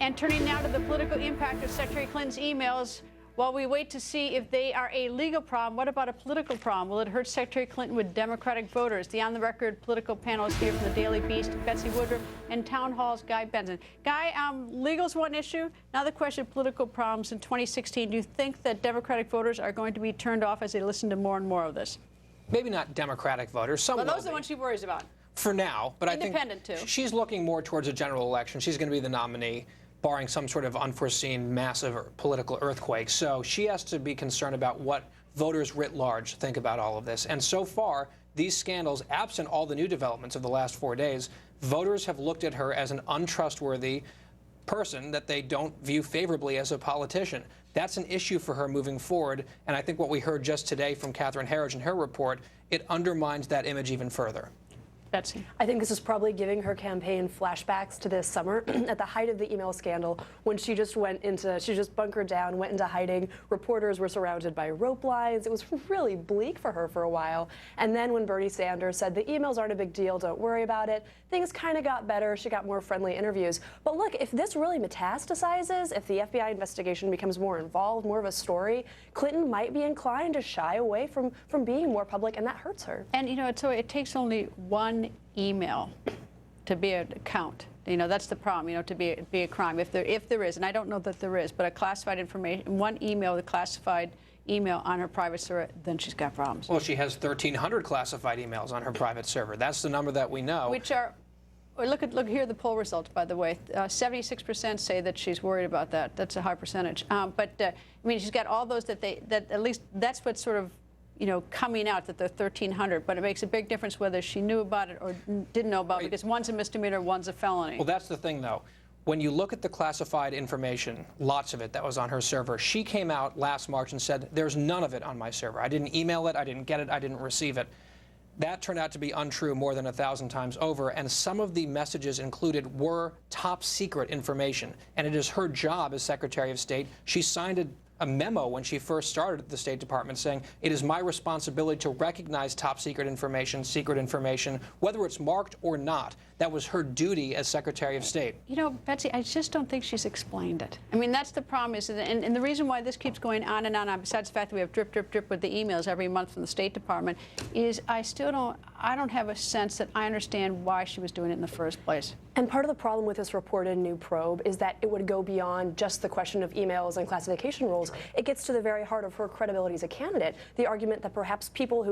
And turning now to the political impact of Secretary Clinton's emails, while we wait to see if they are a legal problem, what about a political problem? Will it hurt Secretary Clinton with Democratic voters? The on-the-record political panel is here from the Daily Beast, Betsy Woodruff, and Town Hall's Guy Benson. Guy, legal's one issue. Now the question of political problems in 2016. Do you think that Democratic voters are going to be turned off as they listen to more and more of this? Maybe not Democratic voters. Some well, those are the ones she worries about. For now, but I think too. She's looking more towards a general election. She's going to be the nominee, barring some sort of unforeseen massive political earthquake. So she has to be concerned about what voters writ large think about all of this. And so far, these scandals, absent all the new developments of the last 4 days, voters have looked at her as an untrustworthy person that they don't view favorably as a politician. That's an issue for her moving forward. And I think what we heard just today from Catherine Herridge in her report, it undermines that image even further. Betsy. I think this is probably giving her campaign flashbacks to this summer at the height of the email scandal when she just bunkered down, went into hiding. Reporters were surrounded by rope lines. It was really bleak for her for a while. And then when Bernie Sanders said the emails aren't a big deal, don't worry about it, things kind of got better. She got more friendly interviews. But look, if this really metastasizes, if the FBI investigation becomes more involved, more of a story, Clinton might be inclined to shy away from being more public, and that hurts her. And, you know, so it takes only one email to be a count. You know, that's the problem, you know, to be a crime. If there is, and I don't know that there is, but a classified information, one email, the classified email on her private server, then she's got problems. Well, she has 1,300 classified emails on her private server. That's the number that we know. Which are, look here are the poll results, by the way. 76% say that she's worried about that. That's a high percentage. I mean, she's got all those that at least that's what's sort of, you know, coming out, that they're 1,300, but it makes a big difference whether she knew about it or didn't know about it, because one's a misdemeanor, one's a felony. Well, that's the thing, though. When you look at the classified information, lots of it that was on her server, she came out last March and said, there's none of it on my server. I didn't email it, I didn't get it, I didn't receive it. That turned out to be untrue more than 1,000 times over, and some of the messages included were top secret information. And it is her job as Secretary of State. She signed a memo when she first started at the State Department saying, it is my responsibility to recognize top secret information, whether it's marked or not. That was her duty as Secretary of State. You know, Betsy, I just don't think she's explained it. I mean, that's the problem, and the reason why this keeps going on and on, besides the fact that we have drip, drip, drip with the emails every month from the State Department, is I don't have a sense that I understand why she was doing it in the first place. And part of the problem with this reported new probe is that it would go beyond just the question of emails and classification rules. It gets to the very heart of her credibility as a candidate. The argument that perhaps people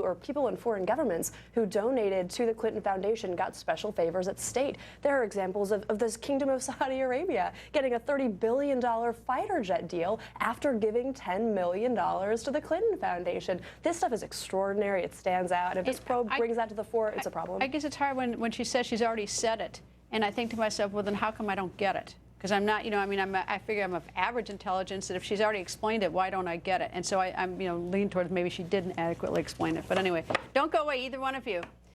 in foreign governments who donated to the Clinton Foundation got special favors at state. There are examples of this Kingdom of Saudi Arabia getting a $30 billion fighter jet deal after giving $10 million to the Clinton Foundation. This stuff is extraordinary. It stands out. If this probe brings that to the fore, it's a problem. I guess it's hard when she says she's already said it. And I think to myself, well, then how come I don't get it? Because I'm not, you know, I mean, I figure I'm of average intelligence, that if she's already explained it, why don't I get it? And so I'm, you know, lean towards maybe she didn't adequately explain it. But anyway, don't go away, either one of you.